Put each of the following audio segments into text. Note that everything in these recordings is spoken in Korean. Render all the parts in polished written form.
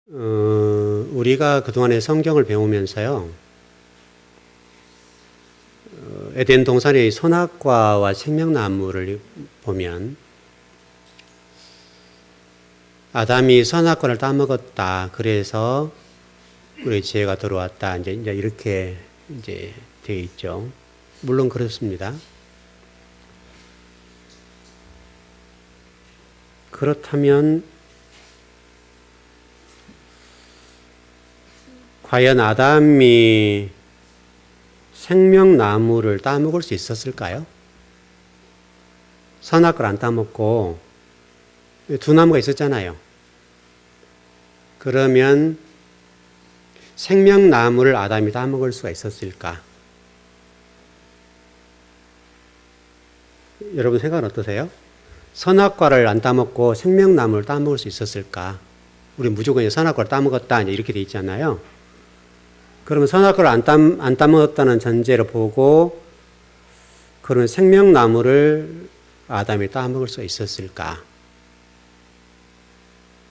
우리가 그동안에 성경을 배우면서요, 에덴 동산의 선악과와 생명나무를 보면 아담이 선악과를 따먹었다. 그래서 우리 죄가 들어왔다. 이제 이렇게 되어 있죠. 물론 그렇습니다. 그렇다면 과연 아담이 생명나무를 따먹을 수 있었을까요? 선악과를 안 따먹고 두 나무가 있었잖아요. 그러면 생명나무를 아담이 따먹을 수가 있었을까? 여러분 생각은 어떠세요? 선악과를 안 따먹고 생명나무를 따먹을 수 있었을까? 우리 무조건 선악과를 따먹었다 이렇게 돼 있잖아요. 그러면 선악과를 안 따먹었다는 전제로 보고 그런 생명나무를 아담이 따먹을 수 있었을까?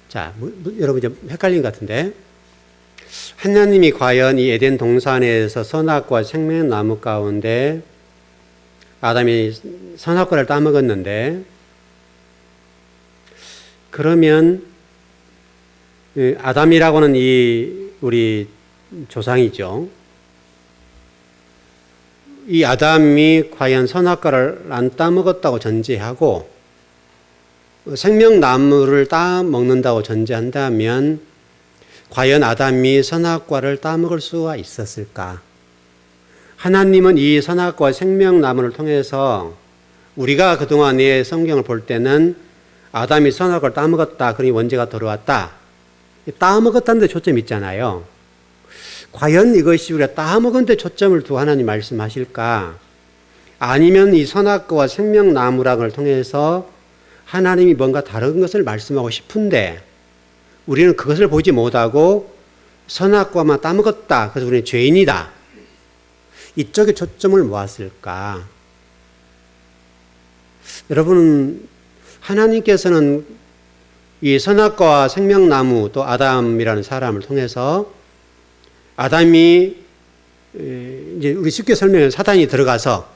자, 여러분 좀 헷갈린 것 같은데 하나님이 과연 이 에덴 동산에서 선악과 생명나무 가운데 아담이 선악과를 따먹었는데 그러면 아담이라고는 이 우리 조상이죠. 이 아담이 과연 선악과를 안 따먹었다고 전제하고 생명나무를 따먹는다고 전제한다면 과연 아담이 선악과를 따먹을 수가 있었을까? 하나님은 이 선악과 생명나무를 통해서 우리가 그동안의 성경을 볼 때는 아담이 선악과를 따먹었다. 그러니 원죄가 들어왔다. 따먹었다는 데 초점이 있잖아요. 과연 이것이 우리가 따먹은 데 초점을 두고 하나님 말씀하실까? 아니면 이 선악과와 생명나무라는 걸 통해서 하나님이 뭔가 다른 것을 말씀하고 싶은데 우리는 그것을 보지 못하고 선악과만 따먹었다. 그래서 우리는 죄인이다. 이쪽에 초점을 모았을까? 여러분, 하나님께서는 이 선악과와 생명나무 또 아담이라는 사람을 통해서 아담이 이제 우리 쉽게 설명해 사단이 들어가서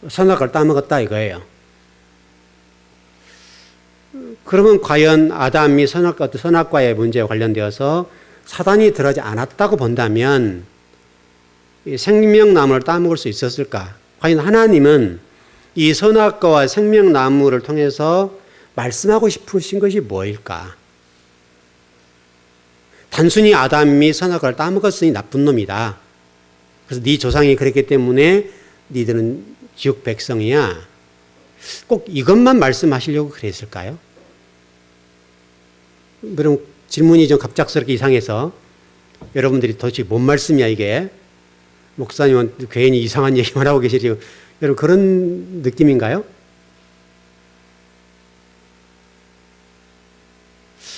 선악과를 따먹었다 이거예요. 그러면 과연 아담이 선악과의 문제와 관련되어서 사단이 들어가지 않았다고 본다면 생명나무를 따먹을 수 있었을까? 과연 하나님은 이 선악과와 생명나무를 통해서 말씀하고 싶으신 것이 뭐일까? 단순히 아담이 선악과를 따먹었으니 나쁜 놈이다. 그래서 네 조상이 그랬기 때문에 니들은 지옥 백성이야. 꼭 이것만 말씀하시려고 그랬을까요? 여러분 질문이 좀 갑작스럽게 이상해서 여러분들이 도대체 뭔 말씀이야 이게? 목사님은 괜히 이상한 얘기만 하고 계시지. 여러분 그런 느낌인가요?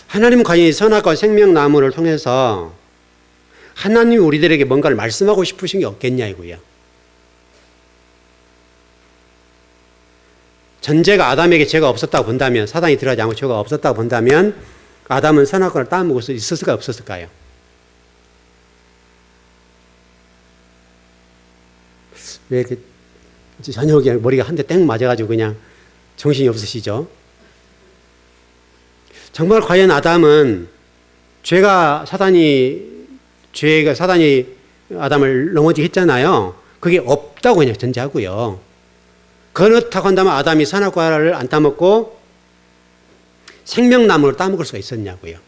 하나님은 과연 선악과 생명나무를 통해서 하나님이 우리들에게 뭔가를 말씀하고 싶으신 게 없겠냐 이거예요. 전제가 아담에게 죄가 없었다고 본다면 사단이 들어가지 않고 죄가 없었다고 본다면 아담은 선악과를 따먹을 수 있었을까요? 없었을까요? 왜 이렇게 저녁에 머리가 한 대 땡 맞아가지고 그냥 정신이 없으시죠? 정말 과연 아담은 사단이 아담을 넘어지게 했잖아요. 그게 없다고 그냥 전제하고요. 그렇다고 한다면 아담이 선악과를 안 따먹고 생명나무를 따먹을 수가 있었냐고요.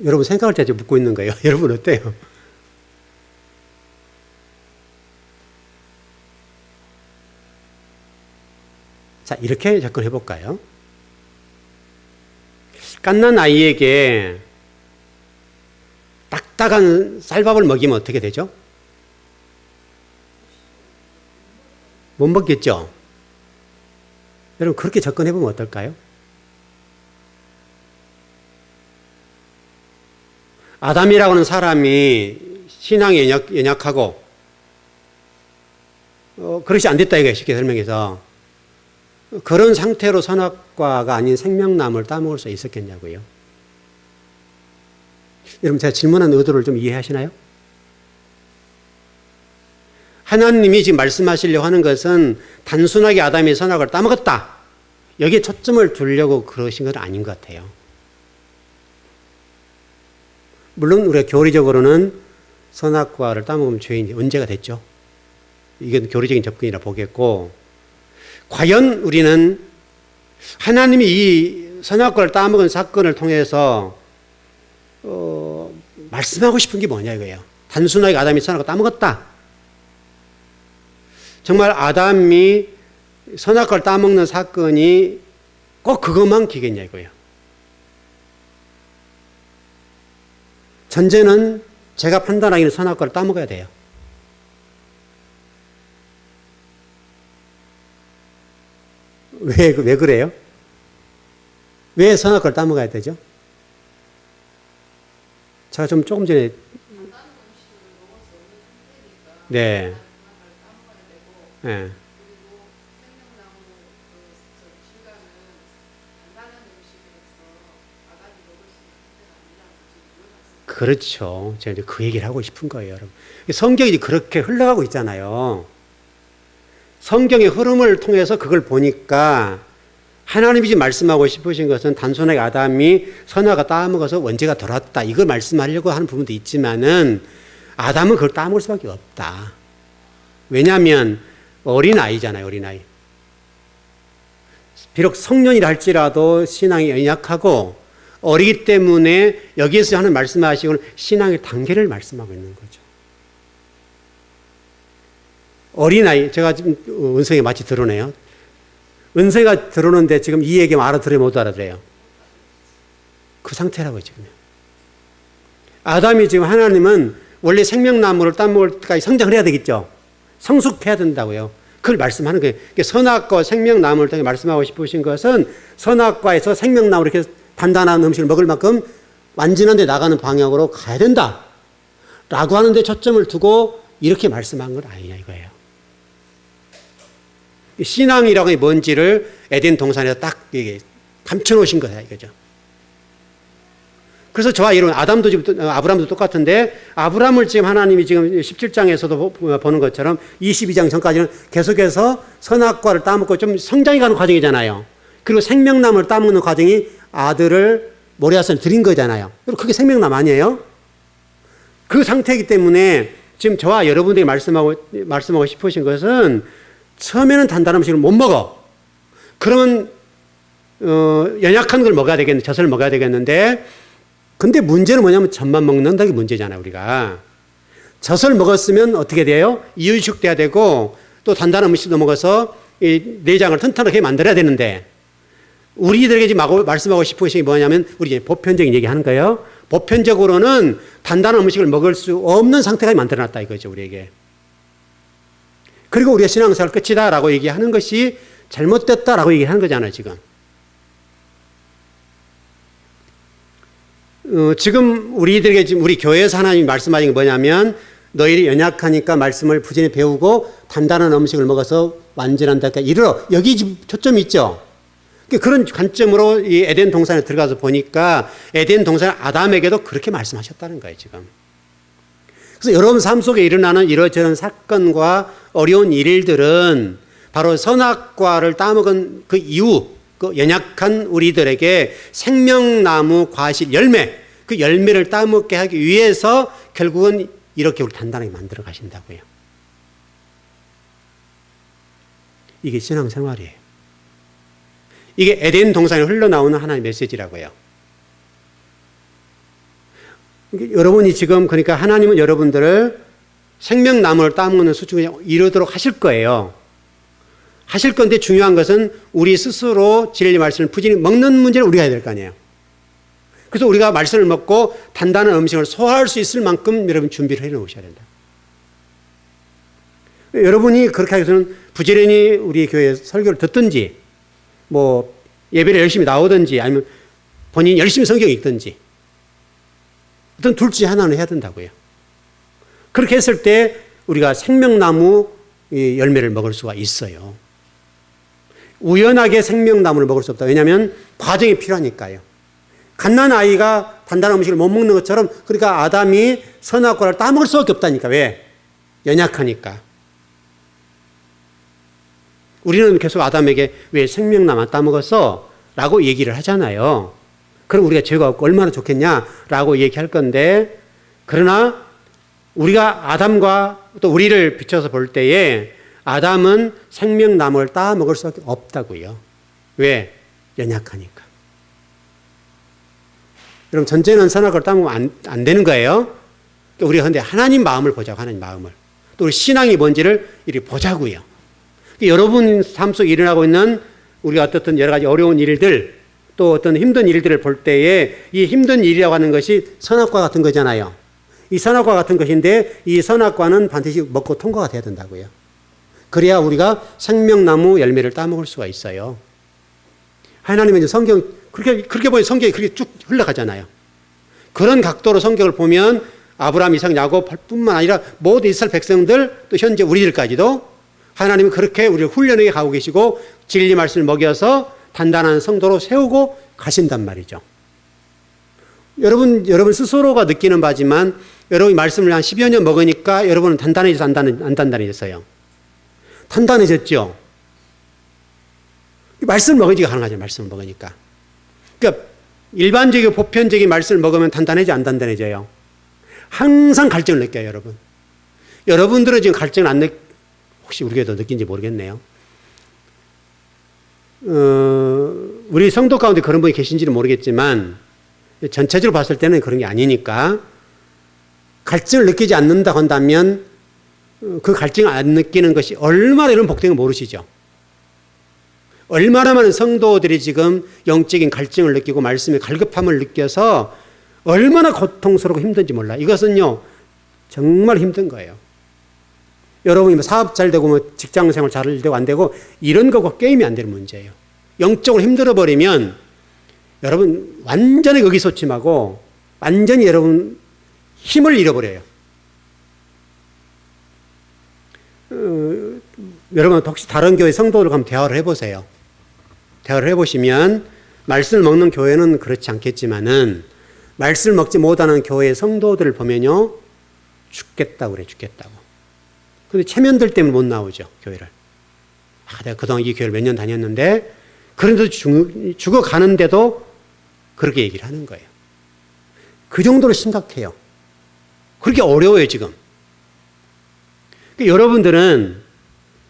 여러분 생각을 제가 묻고 있는 거예요. 여러분 어때요? 자, 이렇게 접근해 볼까요? 갓난 아이에게 딱딱한 쌀밥을 먹이면 어떻게 되죠? 못 먹겠죠? 여러분 그렇게 접근해 보면 어떨까요? 아담이라고 하는 사람이 신앙이 연약하고 그것이 안 됐다 이거예요. 쉽게 설명해서 그런 상태로 선악과가 아닌 생명나무를 따먹을 수 있었겠냐고요. 여러분 제가 질문한 의도를 좀 이해하시나요? 하나님이 지금 말씀하시려고 하는 것은 단순하게 아담이 선악과를 따먹었다. 여기에 초점을 두려고 그러신 건 아닌 것 같아요. 물론 우리가 교리적으로는 선악과를 따먹으면 죄인이 언제가 됐죠? 이건 교리적인 접근이라 보겠고, 과연 우리는 하나님이 이 선악과를 따먹은 사건을 통해서 말씀하고 싶은 게 뭐냐 이거예요. 단순하게 아담이 선악과 따먹었다. 정말 아담이 선악과를 따먹는 사건이 꼭 그것만 기겠냐 이거예요. 전제는 제가 판단하기는 선악과를 따먹어야 돼요. 왜 그래요? 왜 선악과를 따먹어야 되죠? 제가 조금 전에 네. 네. 그렇죠. 제가 이제 그 얘기를 하고 싶은 거예요, 여러분. 성경이 그렇게 흘러가고 있잖아요. 성경의 흐름을 통해서 그걸 보니까 하나님이 지금 말씀하고 싶으신 것은 단순하게 아담이 선악과 따먹어서 원죄가 덜었다. 이걸 말씀하려고 하는 부분도 있지만은 아담은 그걸 따먹을 수밖에 없다. 왜냐하면 어린아이잖아요, 어린아이. 비록 성년이라 할지라도 신앙이 연약하고 어리기 때문에 여기에서 하는 말씀하시고는 신앙의 단계를 말씀하고 있는 거죠. 어린아이, 제가 지금 은성이 마치 들으네요. 은성이가 들어오는데 지금 이 얘기 알아들어요, 못 알아들어요? 그 상태라고 지금. 아담이 지금 하나님은 원래 생명나무를 따먹을 때까지 성장을 해야 되겠죠. 성숙해야 된다고요. 그걸 말씀하는 거예요. 선악과 생명나무를 통해 말씀하고 싶으신 것은 선악과에서 생명나무를 이렇게 단단한 음식을 먹을 만큼 완전한 데 나가는 방향으로 가야 된다. 라고 하는데 초점을 두고 이렇게 말씀한 건 아니냐 이거예요. 신앙이라고 하는 뭔지를 에덴 동산에서 딱 감춰놓으신 거야 이거죠. 그래서 저와 여러분 아담도 지금 아브라함도 똑같은데 아브라함을 지금 하나님이 지금 17장에서도 보는 것처럼 22장 전까지는 계속해서 선악과를 따먹고 좀 성장해 가는 과정이잖아요. 그리고 생명나무를 따먹는 과정이 아들을 모리아산에 드린 거잖아요. 그게 생명나무 아니에요? 그 상태이기 때문에 지금 저와 여러분들이 말씀하고 싶으신 것은 처음에는 단단한 음식을 못 먹어. 그러면 연약한 걸 먹어야 되겠는데 젖을 먹어야 되겠는데 근데 문제는 뭐냐면 젖만 먹는다는 게 문제잖아요. 우리가 젖을 먹었으면 어떻게 돼요? 이유식돼야 되고 또 단단한 음식도 먹어서 이 내장을 튼튼하게 만들어야 되는데 우리들에게 지금 말씀하고 싶으신 게 뭐냐면 우리 이제 보편적인 얘기 하는 거예요. 보편적으로는 단단한 음식을 먹을 수 없는 상태가 만들어놨다 이거죠. 우리에게. 그리고 우리가 신앙생활 끝이다라고 얘기하는 것이 잘못됐다라고 얘기하는 거잖아요. 지금 우리들에게 지금 우리 교회에서 하나님이 말씀하신 게 뭐냐면 너희들이 연약하니까 말씀을 부지런히 배우고 단단한 음식을 먹어서 완전한 데까지 이르러. 여기 지금 초점이 있죠. 그런 관점으로 이 에덴 동산에 들어가서 보니까 에덴 동산 아담에게도 그렇게 말씀하셨다는 거예요, 지금. 그래서 여러분 삶 속에 일어나는 이러저런 사건과 어려운 일들은 바로 선악과를 따먹은 그 이후 그 연약한 우리들에게 생명나무 과실 열매, 그 열매를 따먹게 하기 위해서 결국은 이렇게 우리 단단하게 만들어 가신다고요. 이게 신앙생활이에요. 이게 에덴 동산에 흘러나오는 하나의 메시지라고요. 여러분이 지금 그러니까 하나님은 여러분들을 생명나무를 따먹는 수준에 이르도록 하실 거예요. 하실 건데 중요한 것은 우리 스스로 진리 말씀을 부지런히 먹는 문제를 우리가 해야 될 거 아니에요. 그래서 우리가 말씀을 먹고 단단한 음식을 소화할 수 있을 만큼 여러분 준비를 해놓으셔야 된다. 여러분이 그렇게 하기 위해서는 부지런히 우리 교회 설교를 듣든지 뭐 예배를 열심히 나오든지 아니면 본인이 열심히 성경 읽든지 어떤 둘 중에 하나는 해야 된다고요. 그렇게 했을 때 우리가 생명나무 열매를 먹을 수가 있어요. 우연하게 생명나무를 먹을 수 없다. 왜냐하면 과정이 필요하니까요. 갓난 아이가 단단한 음식을 못 먹는 것처럼 그러니까 아담이 선악과를 따먹을 수밖에 없다니까. 왜? 연약하니까. 우리는 계속 아담에게 왜 생명나무 따먹었어? 라고 얘기를 하잖아요. 그럼 우리가 죄가 없고 얼마나 좋겠냐라고 얘기할 건데, 그러나 우리가 아담과 또 우리를 비춰서 볼 때에 아담은 생명나무를 따먹을 수밖에 없다고요. 왜? 연약하니까. 여러분, 전제는 선악과를 따먹으면 안 되는 거예요. 우리가 근데 하나님 마음을 보자고, 하나님 마음을. 또 우리 신앙이 뭔지를 이렇게 보자고요. 여러분 삶 속에 일어나고 있는 우리가 어떻든 여러 가지 어려운 일들, 또 어떤 힘든 일들을 볼 때에 이 힘든 일이라고 하는 것이 선악과 같은 거잖아요. 이 선악과 같은 것인데 이 선악과는 반드시 먹고 통과가 돼야 된다고요. 그래야 우리가 생명나무 열매를 따먹을 수가 있어요. 하나님은 이제 성경, 그렇게 보니 성경이 그렇게 쭉 흘러가잖아요. 그런 각도로 성경을 보면 아브라함, 이삭, 야곱뿐만 아니라 모든 이스라엘 백성들, 또 현재 우리들까지도 하나님은 그렇게 우리를 훈련해 가고 계시고 진리 말씀을 먹여서 단단한 성도로 세우고 가신단 말이죠. 여러분 스스로가 느끼는 바지만 여러분이 말씀을 한 10여 년 먹으니까 여러분은 단단해져서 안 단단해졌어요? 단단해졌죠? 말씀을 먹으니까 가능하죠. 말씀을 먹으니까. 그러니까 일반적이고 보편적인 말씀을 먹으면 단단해져, 안 단단해져요? 항상 갈증을 느껴요, 여러분. 여러분들은 지금 갈증을 안 느끼, 혹시 우리 교회도 느낀지 모르겠네요. 우리 성도 가운데 그런 분이 계신지는 모르겠지만 전체적으로 봤을 때는 그런 게 아니니까 갈증을 느끼지 않는다고 한다면 그 갈증을 안 느끼는 것이 얼마나 이런 복되는 거 모르시죠? 얼마나 많은 성도들이 지금 영적인 갈증을 느끼고 말씀의 갈급함을 느껴서 얼마나 고통스럽고 힘든지 몰라. 이것은요 정말 힘든 거예요. 여러분이 사업 잘 되고 뭐 직장생활 잘 되고 안 되고 이런 거고 게임이 안 되는 문제예요. 영적으로 힘들어 버리면 여러분 완전히 의기소침하고 완전히 여러분 힘을 잃어버려요. 여러분 혹시 다른 교회 성도들과 한번 대화를 해보세요. 대화를 해보시면 말씀을 먹는 교회는 그렇지 않겠지만은 말씀을 먹지 못하는 교회의 성도들을 보면요 죽겠다고 그래, 죽겠다고. 근데 체면들 때문에 못 나오죠, 교회를. 내가 그동안 이 교회를 몇 년 다녔는데 그런데도 죽어가는데도 그렇게 얘기를 하는 거예요. 그 정도로 심각해요. 그렇게 어려워요, 지금. 그러니까 여러분들은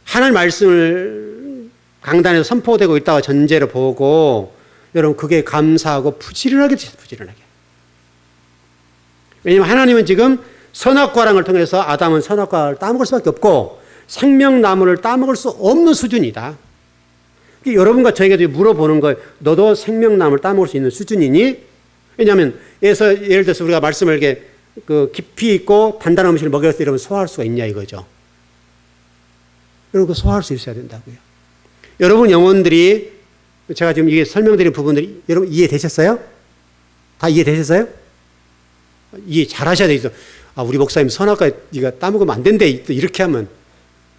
하나님 말씀을 강단에서 선포되고 있다고 전제로 보고 여러분 그게 감사하고 부지런하게 드세요, 부지런하게. 왜냐하면 하나님은 지금 선악과랑을 통해서 아담은 선악과를 따먹을 수밖에 없고 생명나무를 따먹을 수 없는 수준이다. 여러분과 저에게도 물어보는 거예요. 너도 생명나무를 따먹을 수 있는 수준이니? 왜냐하면 예를 들어서 우리가 말씀을 이렇게 깊이 있고 단단한 음식을 먹여서 이러면 소화할 수가 있냐 이거죠. 여러분 그 소화할 수 있어야 된다고요. 여러분 영혼들이 제가 지금 이게 설명드린 부분들이 여러분 이해되셨어요? 다 이해되셨어요? 이해 잘 하셔야 되겠어. 우리 목사님 선악과 네가 따먹으면 안 된대. 이렇게 하면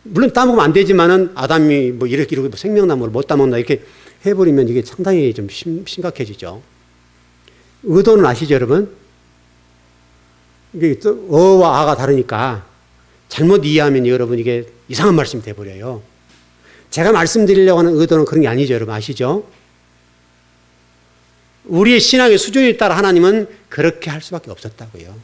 물론 따먹으면 안 되지만은 아담이 뭐 이렇게 뭐 생명나무를 못 따먹나 이렇게 해버리면 이게 상당히 좀 심각해지죠. 의도는 아시죠, 여러분? 이게 또 어와 아가 다르니까 잘못 이해하면 여러분 이게 이상한 말씀이 돼버려요. 제가 말씀드리려고 하는 의도는 그런 게 아니죠, 여러분 아시죠? 우리의 신앙의 수준에 따라 하나님은 그렇게 할 수밖에 없었다고요.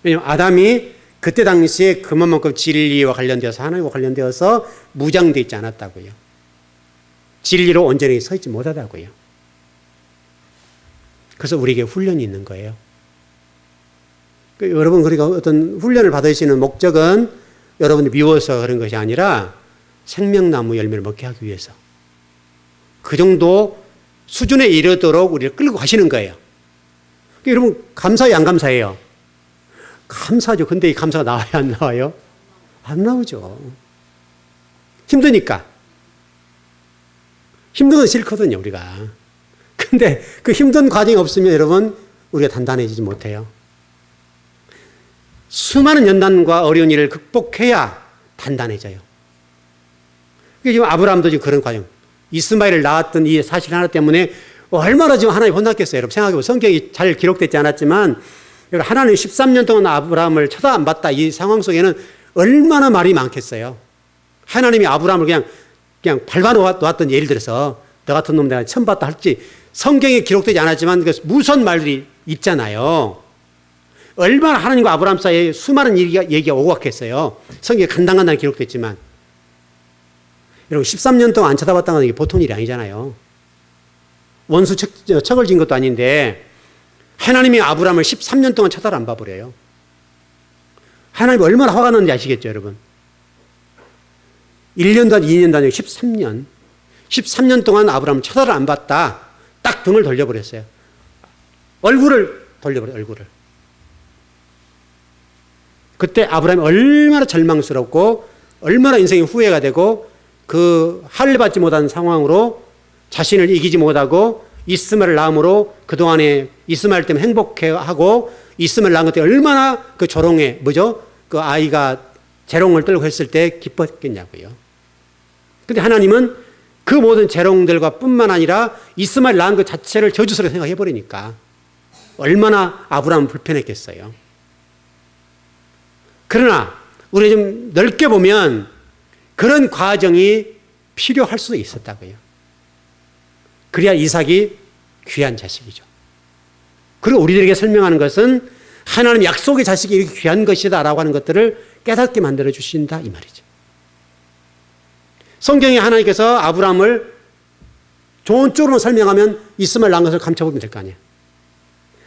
왜냐하면 아담이 그때 당시에 그만큼 진리와 관련되어서 하나님과 관련되어서 무장되어 있지 않았다고요. 진리로 온전히 서 있지 못하다고요. 그래서 우리에게 훈련이 있는 거예요. 여러분 그러니까 어떤 훈련을 받으시는 목적은 여러분이 미워서 그런 것이 아니라 생명나무 열매를 먹게 하기 위해서 그 정도 수준에 이르도록 우리를 끌고 가시는 거예요. 여러분 감사해요, 안 감사해요? 감사하죠. 근데 이 감사가 나와요, 안 나와요? 안 나오죠. 힘드니까. 힘든 건 싫거든요, 우리가. 근데 그 힘든 과정이 없으면 여러분 우리가 단단해지지 못해요. 수많은 연단과 어려운 일을 극복해야 단단해져요. 지금 아브라함도 지금 그런 과정. 이스마엘을 낳았던 이 사실 하나 때문에 얼마나 지금 하나님 혼났겠어요. 여러분 생각해보면 성경이 잘 기록되지 않았지만 하나님 13년 동안 아브라함을 쳐다 안 봤다. 이 상황 속에는 얼마나 말이 많겠어요. 하나님이 아브라함을 그냥 밟아놓았던, 예를 들어서 너 같은 놈 내가 처음 봤다 할지 성경에 기록되지 않았지만 무슨 말들이 있잖아요. 얼마나 하나님과 아브라함 사이에 수많은 얘기가 오고 갔겠어요. 성경에 간당간당 기록됐지만. 여러분 13년 동안 안 쳐다봤다는 게 보통 일이 아니잖아요. 원수 척을 진 것도 아닌데 하나님이 아브라함을 13년 동안 쳐다를 안 봐버려요. 하나님이 얼마나 화가 났는지 아시겠죠, 여러분? 1년도 아니고 2년도 아니고 13년. 13년 동안 아브라함을 쳐다를 안 봤다. 딱 등을 돌려버렸어요. 얼굴을 돌려버려요, 얼굴을. 그때 아브라함이 얼마나 절망스럽고 얼마나 인생이 후회가 되고 그 할례 받지 못한 상황으로 자신을 이기지 못하고 이스마엘을 낳음으로 그동안에 이스마엘 때문에 행복해하고 이스마엘 낳은 것 때문에 얼마나 그 조롱에 그 아이가 재롱을 떨고 했을 때 기뻤겠냐고요. 근데 하나님은 그 모든 재롱들과 뿐만 아니라 이스마엘 낳은 것 자체를 저주스럽게 생각해 버리니까 얼마나 아브라함은 불편했겠어요. 그러나 우리 좀 넓게 보면 그런 과정이 필요할 수도 있었다고요. 그래야 이삭이 귀한 자식이죠. 그리고 우리들에게 설명하는 것은 하나님 약속의 자식이 이렇게 귀한 것이다라고 하는 것들을 깨닫게 만들어 주신다 이 말이죠. 성경에 하나님께서 아브라함을 좋은 쪽으로 설명하면 이스마엘 낳은 것을 감춰보면 될 거 아니에요.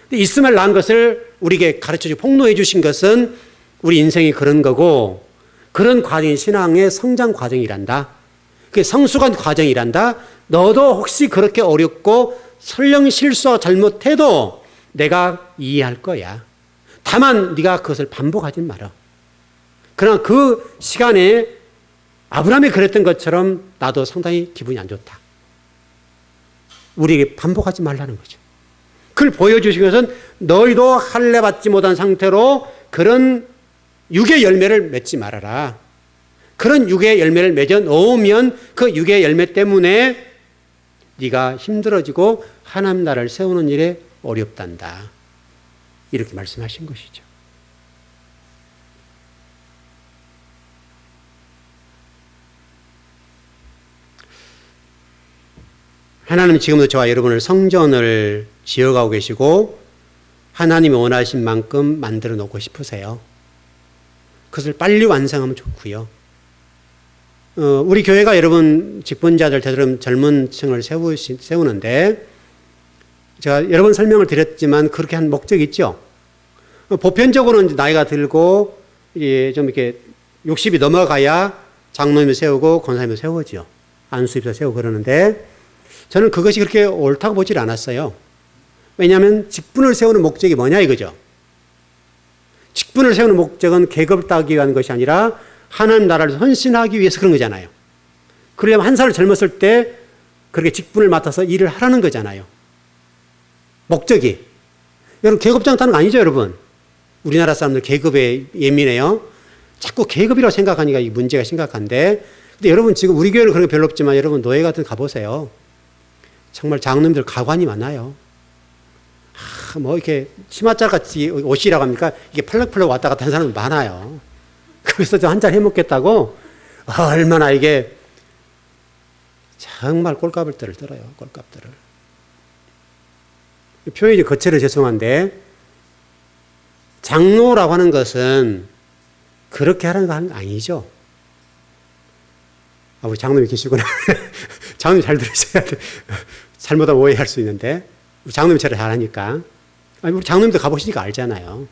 근데 이스마엘 낳은 것을 우리에게 가르쳐주고 폭로해 주신 것은 우리 인생이 그런 거고 그런 과정이 신앙의 성장 과정이란다. 그게 성숙한 과정이란다. 너도 혹시 그렇게 어렵고 설령 실수와 잘못해도 내가 이해할 거야. 다만 네가 그것을 반복하지 마라. 그러나 그 시간에 아브라함이 그랬던 것처럼 나도 상당히 기분이 안 좋다. 우리에게 반복하지 말라는 거죠. 그걸 보여주신 것은 너희도 할례 받지 못한 상태로 그런 육의 열매를 맺지 말아라. 그런 육의 열매를 맺어 놓으면 그 육의 열매 때문에 네가 힘들어지고 하나님 나라를 세우는 일에 어렵단다. 이렇게 말씀하신 것이죠. 하나님은 지금도 저와 여러분을 성전을 지어가고 계시고 하나님이 원하신 만큼 만들어 놓고 싶으세요. 그것을 빨리 완성하면 좋고요. 우리 교회가 여러분 직분자들 되도록 젊은 층을 세우는데 제가 여러 번 설명을 드렸지만 그렇게 한 목적이 있죠. 보편적으로는 나이가 들고 좀 이렇게 60이 넘어가야 장로님을 세우고 권사님을 세우죠. 안수입사 세우고 그러는데 저는 그것이 그렇게 옳다고 보질 않았어요. 왜냐하면 직분을 세우는 목적이 뭐냐 이거죠. 직분을 세우는 목적은 계급을 따기 위한 것이 아니라 하나님 나라를 헌신하기 위해서 그런 거잖아요. 그러려면 한 살 젊었을 때 그렇게 직분을 맡아서 일을 하라는 거잖아요. 목적이. 여러분 계급장 타는 거 아니죠 여러분. 우리나라 사람들 계급에 예민해요. 자꾸 계급이라고 생각하니까 이 문제가 심각한데 근데 여러분 지금 우리 교회는 그런 게 별로 없지만 여러분 노예 같은 데 가보세요. 정말 장로님들 가관이 많아요. 뭐 이렇게 치맛자같이 옷이라고 합니까? 이게 펄럭펄럭 왔다 갔다 하는 사람들 많아요. 그래서 저 한잔 해먹겠다고 얼마나 이게 정말 꼴값들을 들어요. 꼴값들을. 표현이 거칠어 죄송한데 장로라고 하는 것은 그렇게 하는 거 아니죠. 우리 장로님이 계시구나. 장로님 잘 들으셔야 돼. 잘못하면 오해할 수 있는데 우리 장로님이 잘 하니까. 우리 장로님도 가보시니까 알잖아요.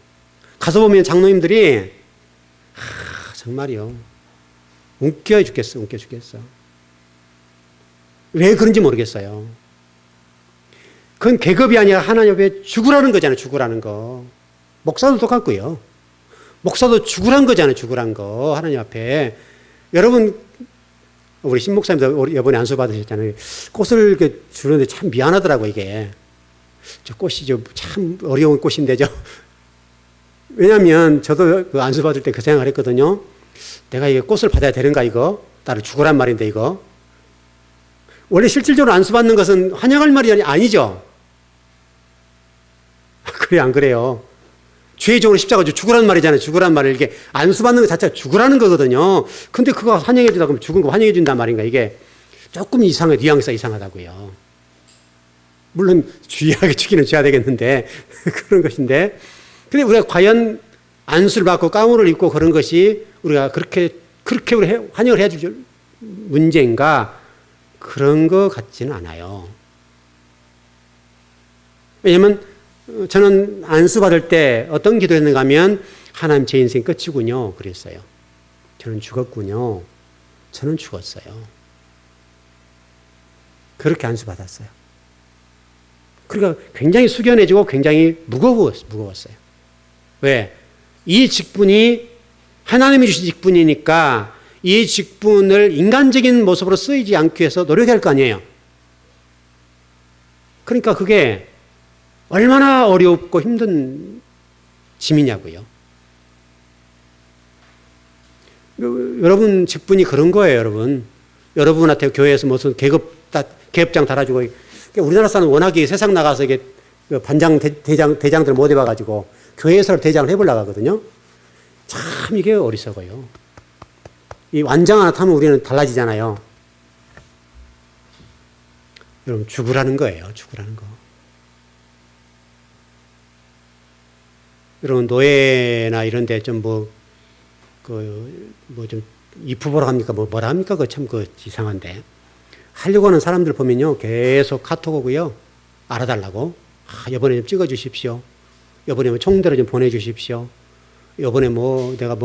가서 보면 장로님들이 정말이요. 웃겨 죽겠어. 왜 그런지 모르겠어요. 그건 계급이 아니라 하나님 앞에 죽으라는 거잖아요. 죽으라는 거. 목사도 똑같고요. 목사도 죽으란 거잖아요. 죽으란 거. 하나님 앞에. 여러분 우리 신목사님도 이번에 안수 받으셨잖아요. 꽃을 이렇게 주는데 참 미안하더라고 이게. 저 꽃이 참 어려운 꽃인데죠. 왜냐하면 저도 그 안수 받을 때 그 생각을 했거든요. 내가 이게 꽃을 받아야 되는가 이거. 나를 죽으란 말인데 이거. 원래 실질적으로 안수받는 것은 환영할 말이 아니죠. 그래 안 그래요? 죄적으로 십자가 죽으란 말이잖아요. 죽으란 말을 이게 안수받는 것 자체가 죽으라는 거거든요. 근데 그거 환영해 준다 그러면 죽은 거 환영해 준단 말인가. 이게 조금 이상해. 뉘앙스가 이상하다고요. 물론 주의하게 죽이는 줘야 되겠는데 그런 것인데, 근데 우리가 과연 안수를 받고 가운을 입고 그런 것이 우리가 그렇게 우리 환영을 해줄 문제인가? 그런 것 같지는 않아요. 왜냐하면 저는 안수 받을 때 어떤 기도했는가 하면 하나님 제 인생 끝이군요 그랬어요. 저는 죽었군요. 저는 죽었어요. 그렇게 안수 받았어요. 그러니까 굉장히 숙연해지고 굉장히 무거웠어요. 왜? 이 직분이 하나님이 주신 직분이니까 이 직분을 인간적인 모습으로 쓰이지 않기 위해서 노력해야 할 거 아니에요. 그러니까 그게 얼마나 어렵고 힘든 짐이냐고요. 여러분 직분이 그런 거예요, 여러분. 여러분한테 교회에서 무슨 계급장 달아주고, 우리나라 사람은 워낙에 세상 나가서 이게 반장, 대장들 못 해봐가지고 교회에서 대장을 해보려고 하거든요. 참 이게 어리석어요. 이 완장 하나 타면 우리는 달라지잖아요. 여러분, 죽으라는 거예요. 죽으라는 거. 여러분, 노예나 이런 데 좀 좀, 이프 보러 합니까? 뭐라 합니까? 참 이상한데. 하려고 하는 사람들 보면요. 계속 카톡 오고요. 알아달라고. 이번에 좀 찍어주십시오. 이번에 총대로 좀 보내주십시오. 이번에 내가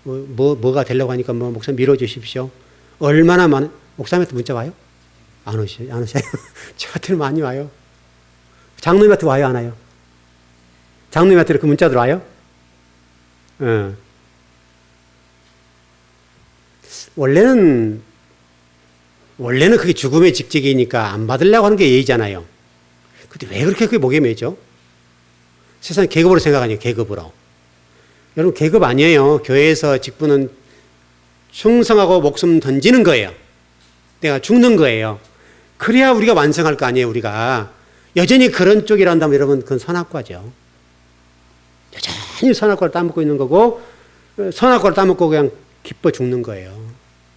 뭐가 되려고 하니까 목사님 밀어주십시오. 얼마나 목사님한테 문자 와요? 안 오셔요. 저한테는 많이 와요. 장로님한테 와요? 안 와요? 장로님한테 그 문자들 와요? 원래는 그게 죽음의 직책이니까 안 받으려고 하는 게 예의잖아요. 근데 왜 그렇게 목에 매죠? 세상에 계급으로 생각하니까 계급으로. 여러분, 계급 아니에요. 교회에서 직분은 충성하고 목숨 던지는 거예요. 내가 죽는 거예요. 그래야 우리가 완성할 거 아니에요, 우리가. 여전히 그런 쪽이라 한다면 여러분, 그건 선악과죠. 여전히 선악과를 따먹고 있는 거고, 선악과를 따먹고 그냥 기뻐 죽는 거예요.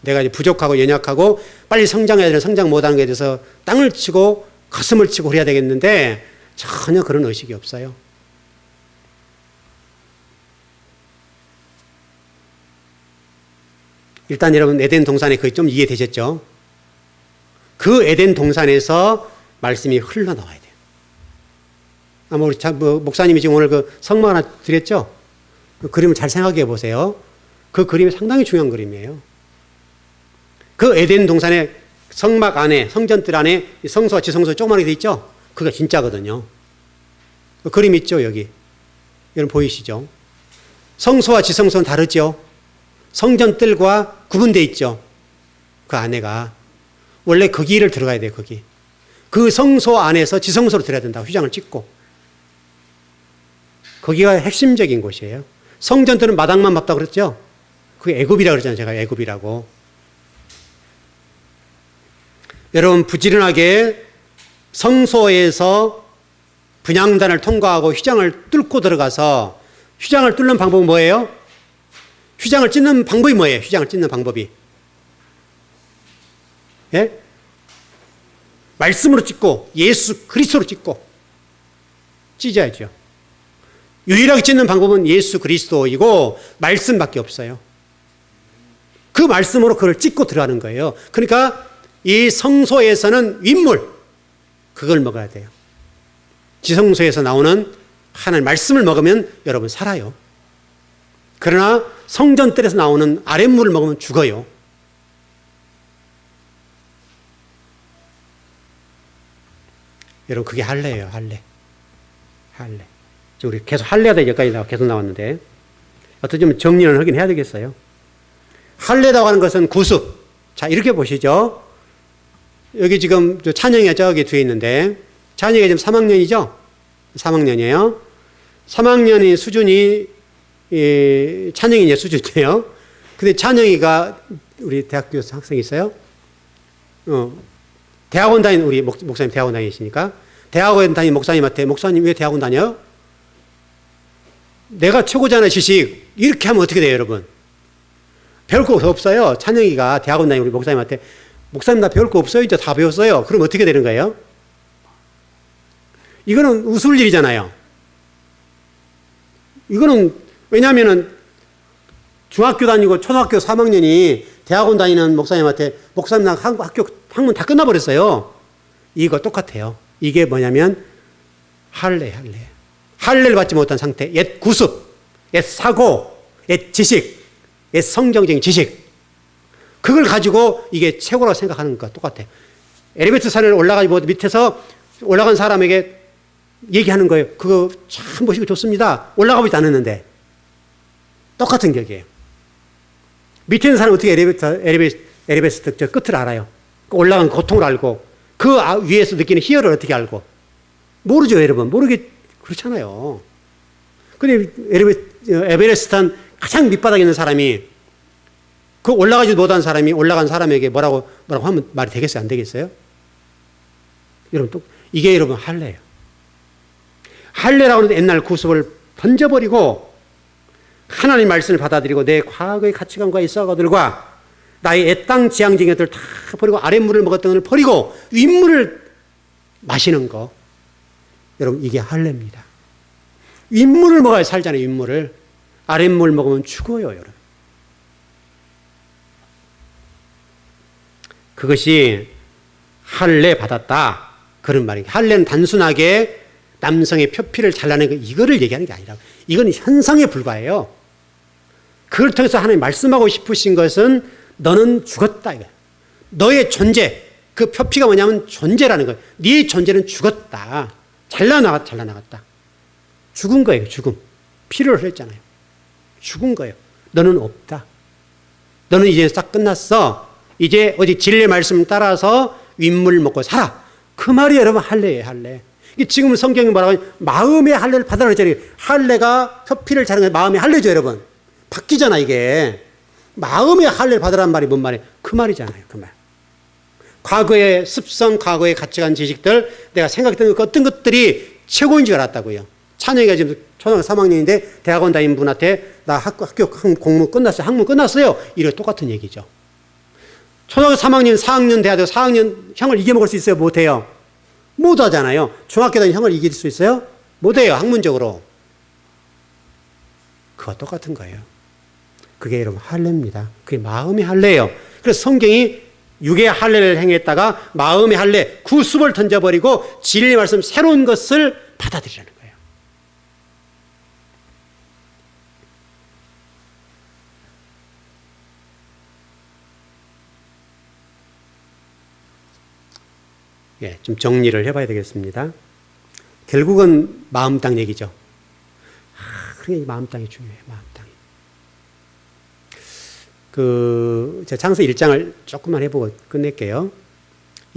내가 이제 부족하고 연약하고 빨리 성장해야 되는 성장 못하는 것에 대해서 땅을 치고 가슴을 치고 그래야 되겠는데 전혀 그런 의식이 없어요. 일단 여러분, 에덴 동산에 그게 좀 이해되셨죠? 그 에덴 동산에서 말씀이 흘러나와야 돼요. 우리 목사님이 지금 오늘 그 성막 하나 드렸죠? 그 그림을 잘 생각해 보세요. 그 그림이 상당히 중요한 그림이에요. 그 에덴 동산의 성막 안에, 성전뜰 안에 성소와 지성소 조그맣게 돼 있죠? 그게 진짜거든요. 그 그림 있죠, 여기. 여러분 보이시죠? 성소와 지성소는 다르죠? 성전뜰과 구분되어 있죠? 그 안에가. 원래 거기를 들어가야 돼요, 거기. 그 성소 안에서 지성소로 들어야 된다고 휘장을 찍고. 거기가 핵심적인 곳이에요. 성전뜰은 마당만 밟다고 그랬죠? 그게 애굽이라고 그랬잖아요, 제가 애굽이라고. 여러분, 부지런하게 성소에서 분향단을 통과하고 휘장을 뚫고 들어가서, 휘장을 뚫는 방법은 뭐예요? 휘장을 찢는 방법이 뭐예요? 휘장을 찢는 방법이. 예? 말씀으로 찢고 예수 그리스도로 찢고 찢어야죠. 유일하게 찢는 방법은 예수 그리스도이고 말씀밖에 없어요. 그 말씀으로 그걸 찢고 들어가는 거예요. 그러니까 이 성소에서는 윗물, 그걸 먹어야 돼요. 지성소에서 나오는 하나님 말씀을 먹으면 여러분 살아요. 그러나 성전뜰에서 나오는 아랫물을 먹으면 죽어요. 여러분, 그게 할례예요, 할례. 우리 계속 할례다 여기까지 계속 나왔는데 어떻게 좀 정리를 하긴 해야 되겠어요. 할례라고 하는 것은 구습. 자, 이렇게 보시죠. 여기 지금 찬영이가 저기 뒤에 있는데, 찬영이가 지금 3학년이죠? 3학년이에요. 3학년이 수준이 찬영이 이제 수준이에요. 근데 찬영이가 우리 대학교 학생 있어요? 대학원 다니는 우리 목사님 대학원 다니시니까 대학원 다니는 목사님한테 목사님 왜 대학원 다녀요? 내가 최고잖아요, 지식. 이렇게 하면 어떻게 돼요, 여러분? 배울 거 없어요. 찬영이가 대학원 다니는 우리 목사님한테 목사님 나 배울 거 없어요. 이제 다 배웠어요. 그럼 어떻게 되는 거예요? 이거는 웃을 일이잖아요. 이거는 왜냐하면은 중학교 다니고 초등학교 3학년이 대학원 다니는 목사님한테 목사님 나 학교 학문 다 끝나버렸어요. 이거 똑같아요. 이게 뭐냐면 할례를 받지 못한 상태, 옛 구습, 옛 사고, 옛 지식, 옛 성경적인 지식, 그걸 가지고 이게 최고라고 생각하는 것과 똑같아요. 엘리베이터 산을 올라가고 밑에서 올라간 사람에게 얘기하는 거예요. 그거 참 멋있고 좋습니다. 올라가보지도 않았는데. 똑같은 격이에요. 밑에 있는 사람은 어떻게 엘리베이터 저 끝을 알아요? 올라간 고통을 알고 그 위에서 느끼는 희열을 어떻게 알고? 모르죠, 여러분. 모르게 그렇잖아요. 근데 에베레스트 한 가장 밑바닥에 있는 사람이 그 올라가지도 못한 사람이 올라간 사람에게 뭐라고 하면 말이 되겠어요? 안 되겠어요? 여러분, 또 이게 여러분 할례예요. 할례라고 하는 옛날 구습을 던져버리고 하나님의 말씀을 받아들이고 내 과거의 가치관과의 썩어들과 나의 애땅 지향적인 것들을 다 버리고 아랫물을 먹었던 것을 버리고 윗물을 마시는 거. 여러분, 이게 할례입니다. 윗물을 먹어야 살잖아요, 윗물을. 아랫물 먹으면 죽어요, 여러분. 그것이 할례 받았다. 그런 말이에요. 할례는 단순하게 남성의 표피를 잘라낸 거, 이거를 얘기하는 게 아니라, 이건 현상에 불과해요. 그걸 통해서 하나님 말씀하고 싶으신 것은 너는 죽었다, 이거예요. 너의 존재, 그 표피가 뭐냐면 존재라는 거예요. 네 존재는 죽었다. 잘라나갔다. 죽은 거예요, 죽음. 피를 흘렸잖아요. 죽은 거예요. 너는 없다. 너는 이제 싹 끝났어. 이제 어디 진리의 말씀 따라서 윗물 먹고 살아. 그 말이 여러분 할례예요, 할례. 지금 성경이 뭐라고 하냐면 마음의 할례를 받으라 그랬잖아요. 할례가 표피를 자르는 게 마음의 할례죠, 여러분. 바뀌잖아, 이게. 마음의 할례를 받으라는 말이 뭔 말이에요? 그 말이잖아요, 그 말. 과거의 습성, 과거의 가치관, 지식들, 내가 생각했던 어떤 것들이 최고인 줄 알았다고요. 찬영이가 지금 초등학교 3학년인데 대학원 다니는 분한테 나 학교 공부 끝났어요. 학문 끝났어요. 이거 똑같은 얘기죠. 초등학교 3학년, 4학년 돼야 돼요. 4학년 형을 이겨먹을 수 있어요? 못해요? 못하잖아요. 중학교 다니는 형을 이길 수 있어요? 못해요. 학문적으로. 그거 똑같은 거예요. 그게 여러분 할례입니다. 그게 마음의 할례예요. 그래서 성경이 육의 할례를 행했다가 마음의 할례, 구습을 던져버리고 진리의 말씀 새로운 것을 받아들이라는 거예요. 예, 좀 정리를 해봐야 되겠습니다. 결국은 마음 땅 얘기죠. 그러니까 마음 땅이 중요해요. 마음 땅이. 제가 창세 1장을 조금만 해보고 끝낼게요.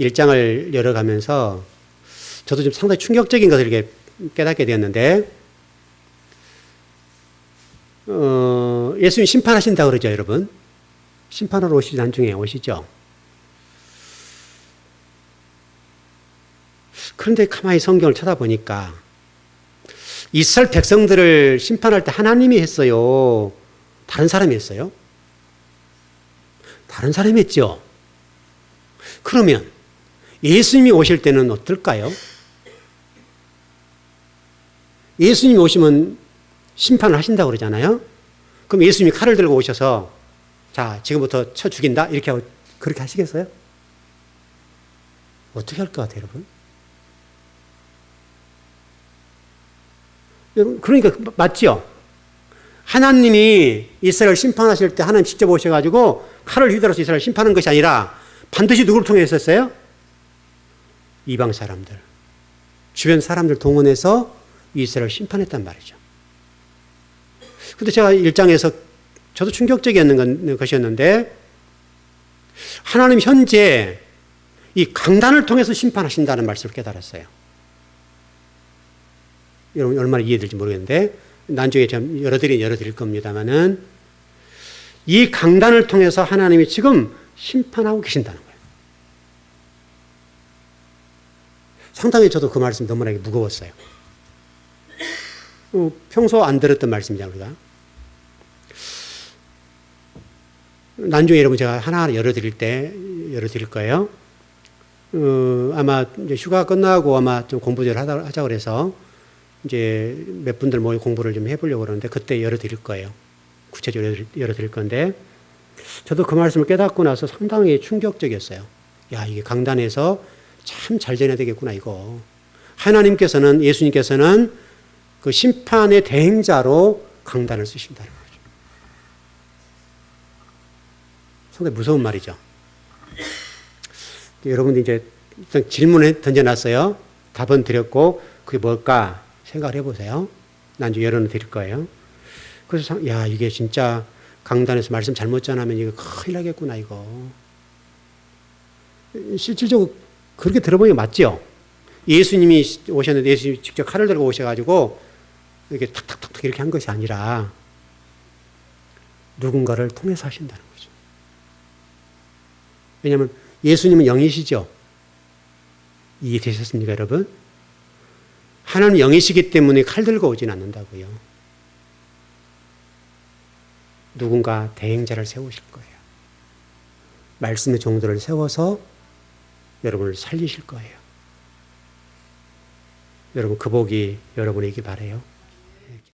1장을 열어가면서 저도 좀 상당히 충격적인 것을 이렇게 깨닫게 되었는데, 예수님 심판하신다고 그러죠, 여러분. 심판하러 오시죠, 나중에 오시죠. 그런데 가만히 성경을 쳐다보니까 이스라엘 백성들을 심판할 때 하나님이 했어요? 다른 사람이 했어요? 다른 사람이 했죠. 그러면 예수님이 오실 때는 어떨까요? 예수님이 오시면 심판을 하신다고 그러잖아요. 그럼 예수님이 칼을 들고 오셔서 자, 지금부터 쳐 죽인다? 이렇게 하고 그렇게 하시겠어요? 어떻게 할 것 같아요, 여러분? 그러니까 맞죠? 하나님이 이스라엘 심판하실 때 하나님 직접 오셔가지고 칼을 휘둘러서 이스라엘 심판하는 것이 아니라 반드시 누구를 통해 했었어요? 이방 사람들, 주변 사람들 동원해서 이스라엘 심판했단 말이죠. 근데 제가 1장에서 저도 충격적이었는 것이었는데, 하나님 현재 이 강단을 통해서 심판하신다는 말씀을 깨달았어요. 여러분 얼마나 이해될지 모르겠는데, 나중에 좀 열어드릴 겁니다만은, 이 강단을 통해서 하나님이 지금 심판하고 계신다는 거예요. 상당히 저도 그 말씀 너무나 무거웠어요. 평소 안 들었던 말씀이잖아요, 우리가. 나중에 여러분 제가 하나하나 열어드릴 거예요. 아마 이제 휴가 끝나고 아마 좀 공부 좀 하자 그래서 이제 몇 분들 모여 공부를 좀 해보려고 그러는데 그때 열어드릴 거예요. 구체적으로 열어드릴 건데 저도 그 말씀을 깨닫고 나서 상당히 충격적이었어요. 야, 이게 강단에서 참 잘 전해야 되겠구나, 이거. 하나님께서는, 예수님께서는 그 심판의 대행자로 강단을 쓰신다는 거죠. 상당히 무서운 말이죠. 여러분들 이제 일단 질문을 던져놨어요. 답은 드렸고, 그게 뭘까 생각을 해보세요. 나중에 열어드릴 거예요. 그래서, 야, 이게 진짜 강단에서 말씀 잘못 전하면 이거 큰일 나겠구나, 이거. 실질적으로 그렇게 들어보니 맞죠? 예수님이 오셨는데 예수님이 직접 칼을 들고 오셔가지고 이렇게 탁탁탁탁 이렇게 한 것이 아니라 누군가를 통해서 하신다는 거죠. 왜냐하면 예수님은 영이시죠? 이해되셨습니까, 여러분? 하나님 영이시기 때문에 칼 들고 오진 않는다고요. 누군가 대행자를 세우실 거예요. 말씀의 종들을 세워서 여러분을 살리실 거예요. 여러분 그 복이 여러분에게 바라요.